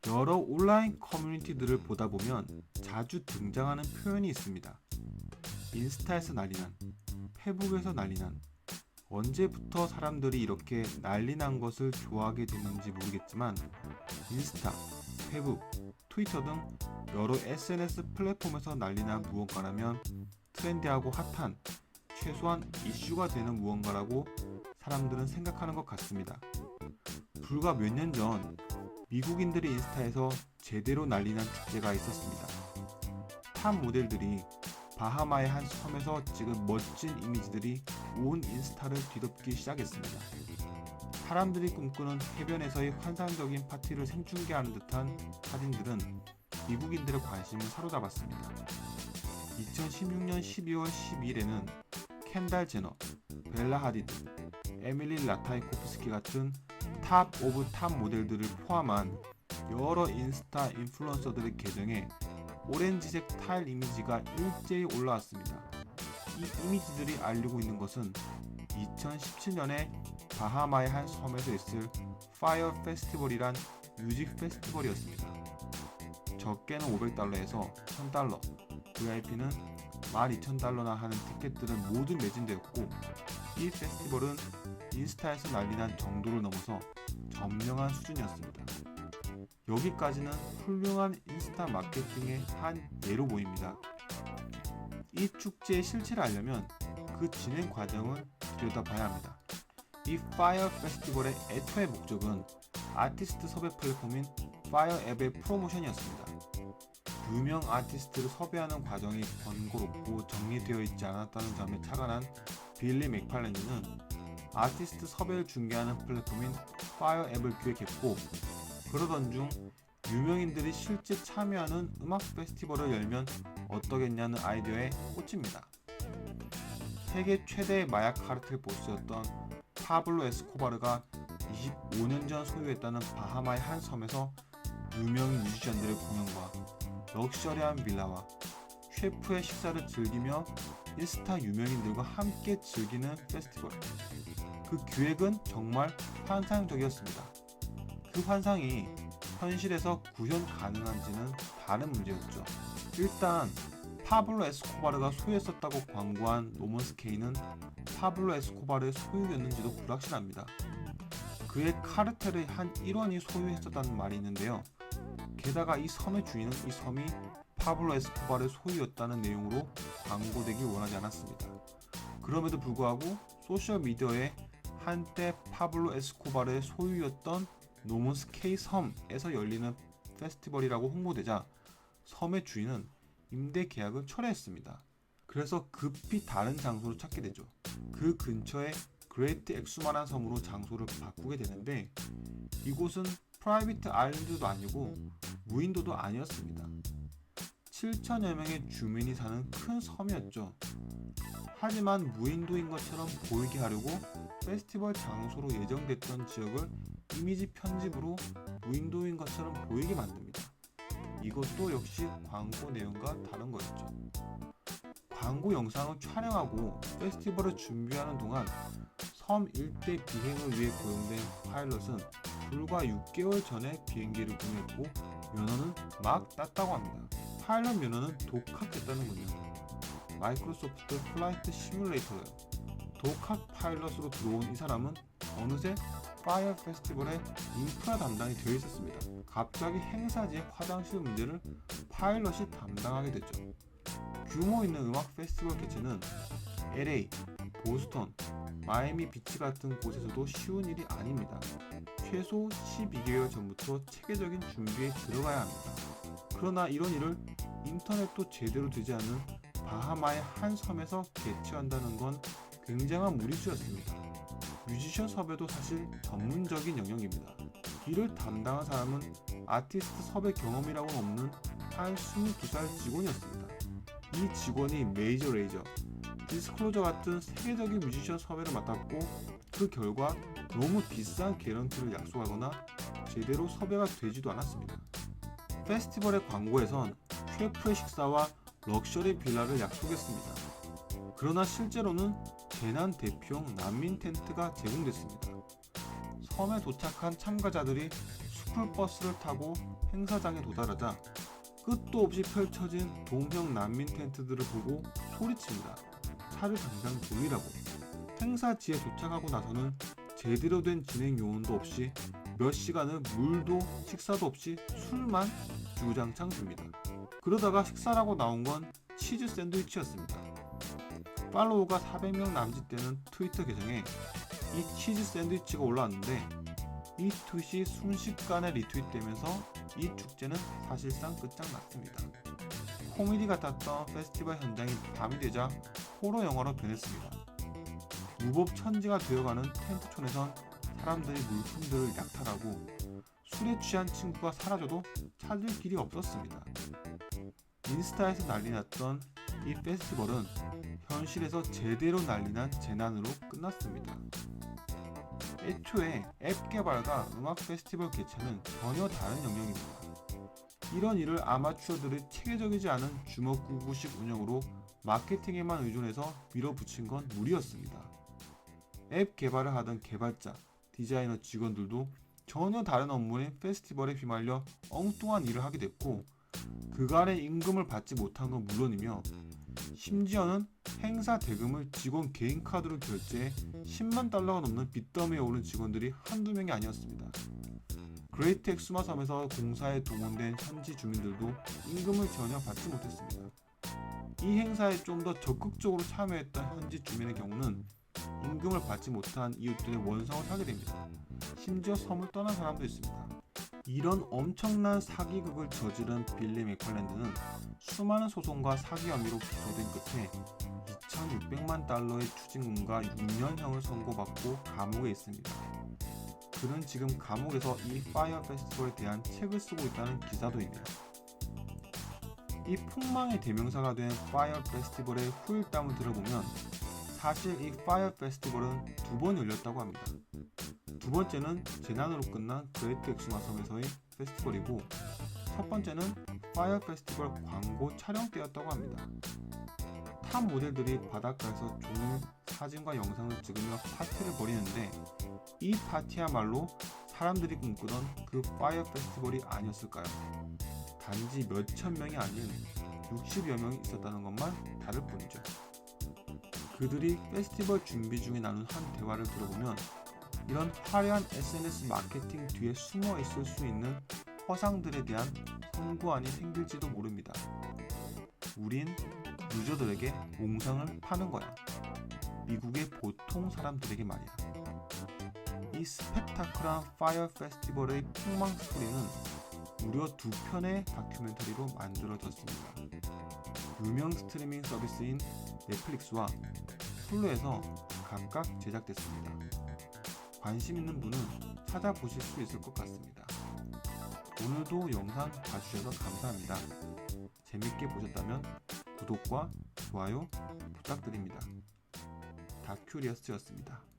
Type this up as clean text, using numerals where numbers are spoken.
여러 온라인 커뮤니티들을 보다 보면 자주 등장하는 표현이 있습니다. 인스타에서 난리난, 페북에서 난리난. 언제부터 사람들이 이렇게 난리난 것을 좋아하게 됐는지 모르겠지만 인스타, 페북, 트위터 등 여러 SNS 플랫폼에서 난리난 무언가라면 트렌디하고 핫한, 최소한 이슈가 되는 무언가라고 사람들은 생각하는 것 같습니다. 불과 몇 년 전 미국인들의 인스타에서 제대로 난리난 축제가 있었습니다. 탑 모델들이 바하마의 한 섬에서 찍은 멋진 이미지들이 온 인스타를 뒤덮기 시작했습니다. 사람들이 꿈꾸는 해변에서의 환상적인 파티를 생중계하는 듯한 사진들은 미국인들의 관심을 사로잡았습니다. 2016년 12월 12일에는 켄달 제너, 벨라 하디드, 에밀리 라타이코프스키 같은 탑 오브 탑 모델들을 포함한 여러 인스타 인플루언서들의 계정에 오렌지색 타일 이미지가 일제히 올라왔습니다. 이 이미지들이 알리고 있는 것은 2017년에 바하마의 한 섬에서 있을 파이어 페스티벌이란 뮤직 페스티벌이었습니다. 적게는 $500에서 $1000, VIP는 $12,000나 하는 티켓들은 모두 매진되었고, 이 페스티벌은 인스타에서 난리난 정도를 넘어서 점령한 수준이었습니다. 여기까지는 훌륭한 인스타 마케팅의 한 예로 보입니다. 이 축제의 실체를 알려면 그 진행 과정을 들여다봐야 합니다. 이 파이어 페스티벌의 애초의 목적은 아티스트 섭외 플랫폼인 파이어 앱의 프로모션이었습니다. 유명 아티스트를 섭외하는 과정이 번거롭고 정리되어 있지 않았다는 점에 착안한 빌리 맥팔렌니는 아티스트 섭외를 중개하는 플랫폼인 파이어 앱을 기획했고, 그러던 중 유명인들이 실제 참여하는 음악 페스티벌을 열면 어떠겠냐는 아이디어에 꽂힙니다. 세계 최대의 마약 카르텔 보스였던 파블로 에스코바르가 25년 전 소유했다는 바하마의 한 섬에서 유명 뮤지션들의 공연과 럭셔리한 빌라와 셰프의 식사를 즐기며 인스타 유명인들과 함께 즐기는 페스티벌. 그 기획은 정말 환상적이었습니다. 그 환상이 현실에서 구현 가능한지는 다른 문제였죠. 일단 파블로 에스코바르가 소유했었다고 광고한 노먼스케이는 파블로 에스코바르의 소유였는지도 불확실합니다. 그의 카르텔의 한 일원이 소유했었다는 말이 있는데요. 게다가 이 섬의 주인은 이 섬이 파블로 에스코바르의 소유였다는 내용으로 광고되길 원하지 않았습니다. 그럼에도 불구하고 소셜미디어에 한때 파블로 에스코바르의 소유였던 노먼스케이 섬에서 열리는 페스티벌이라고 홍보되자 섬의 주인은 임대 계약을 철회했습니다. 그래서 급히 다른 장소를 찾게 되죠. 그 근처에 그레이트 엑수마란 섬으로 장소를 바꾸게 되는데, 이곳은 프라이빗 아일랜드도 아니고 무인도도 아니었습니다. 7천여 명의 주민이 사는 큰 섬이었죠. 하지만 무인도인 것처럼 보이게 하려고 페스티벌 장소로 예정됐던 지역을 이미지 편집으로 무인도인 것처럼 보이게 만듭니다. 이것도 역시 광고 내용과 다른 거였죠. 광고 영상을 촬영하고 페스티벌을 준비하는 동안 섬 일대 비행을 위해 고용된 파일럿은 불과 6개월 전에 비행기를 구매했고 면허는 막 땄다고 합니다. 파일럿 면허는 독학했다는군요. 마이크로소프트 플라이트 시뮬레이터예요. 독학 파일럿으로 들어온 이 사람은 어느새 파이어 페스티벌의 인프라 담당이 되어 있었습니다. 갑자기 행사지의 화장실 문제를 파일럿이 담당하게 됐죠. 규모 있는 음악 페스티벌 개최는 LA, 보스턴, 마이애미 비치 같은 곳에서도 쉬운 일이 아닙니다. 최소 12개월 전부터 체계적인 준비에 들어가야 합니다. 그러나 이런 일을 인터넷도 제대로 되지 않은 바하마의 한 섬에서 개최한다는 건 굉장한 무리수였습니다. 뮤지션 섭외도 사실 전문적인 영역입니다. 이를 담당한 사람은 아티스트 섭외 경험이라고는 없는 한 22살 직원이었습니다. 이 직원이 메이저 레이저, 디스클로저 같은 세계적인 뮤지션 섭외를 맡았고, 그 결과 너무 비싼 개런티를 약속하거나 제대로 섭외가 되지도 않았습니다. 페스티벌의 광고에선 셰프의 식사와 럭셔리 빌라를 약속했습니다. 그러나 실제로는 재난 대피용 난민 텐트가 제공됐습니다. 섬에 도착한 참가자들이 슈플버스를 타고 행사장에 도달하자 끝도 없이 펼쳐진 동형 난민 텐트들을 보고 소리칩니다. 차를 당장 돌리라고. 행사지에 도착하고 나서는 제대로 된 진행 요원도 없이 몇 시간을 물도 식사도 없이 술만 주구장창 줍니다. 그러다가 식사라고 나온 건 치즈 샌드위치였습니다. 팔로우가 400명 남짓되는 트위터 계정에 이 치즈 샌드위치가 올라왔는데 이 트윗이 순식간에 리트윗되면서 이 축제는 사실상 끝장났습니다. 코미디 같았던 페스티벌 현장이 밤이 되자 호러 영화로 변했습니다. 무법천지가 되어가는 텐트촌에선 사람들이 물품들을 약탈하고 술에 취한 친구가 사라져도 찾을 길이 없었습니다. 인스타에서 난리났던 이 페스티벌은 현실에서 제대로 난리난 재난으로 끝났습니다. 애초에 앱 개발과 음악 페스티벌 개최는 전혀 다른 영역입니다. 이런 일을 아마추어들의 체계적이지 않은 주먹구구식 운영으로 마케팅에만 의존해서 밀어붙인 건 무리였습니다. 앱 개발을 하던 개발자, 디자이너 직원들도 전혀 다른 업무인 페스티벌에 휘말려 엉뚱한 일을 하게 됐고 그간의 임금을 받지 못한 건 물론이며 심지어는 행사 대금을 직원 개인 카드로 결제해 10만 달러가 넘는 빚더미에 오른 직원들이 한두 명이 아니었습니다. 그레이트 엑스마 섬에서 공사에 동원된 현지 주민들도 임금을 전혀 받지 못했습니다. 이 행사에 좀 더 적극적으로 참여했던 현지 주민의 경우는 임금을 받지 못한 이웃들의 원성을 사게 됩니다. 심지어 섬을 떠난 사람도 있습니다. 이런 엄청난 사기극을 저지른 빌리 맥팔랜드는 수많은 소송과 사기 혐의로 기소된 끝에 2,600만 달러의 추징금과 6년형을 선고받고 감옥에 있습니다. 그는 지금 감옥에서 이 파이어 페스티벌에 대한 책을 쓰고 있다는 기사도입니다. 이 폭망의 대명사가 된 파이어 페스티벌의 후일담을 들어보면 사실 이 파이어 페스티벌은 2번 열렸다고 합니다. 두 번째는 재난으로 끝난 그레이트 엑스마 섬에서의 페스티벌이고 첫 번째는 파이어 페스티벌 광고 촬영 때였다고 합니다. 탑 모델들이 바닷가에서 종일 사진과 영상을 찍으며 파티를 벌이는데 이 파티야말로 사람들이 꿈꾸던 그 파이어 페스티벌이 아니었을까요? 단지 몇천 명이 아닌 60여 명이 있었다는 것만 다를 뿐이죠. 그들이 페스티벌 준비 중에 나눈 한 대화를 들어보면 이런 화려한 SNS 마케팅 뒤에 숨어 있을 수 있는 허상들에 대한 선고안이 생길지도 모릅니다. 우린 유저들에게 몽상을 파는 거야. 미국의 보통 사람들에게 말이야. 이 스펙타클한 파이어 페스티벌의 폭망 스토리는 무려 2편의 다큐멘터리로 만들어졌습니다. 유명 스트리밍 서비스인 넷플릭스와 훌루에서 각각 제작됐습니다. 관심 있는 분은 찾아보실 수 있을 것 같습니다. 오늘도 영상 봐주셔서 감사합니다. 재밌게 보셨다면 구독과 좋아요 부탁드립니다. 다큐리어스였습니다.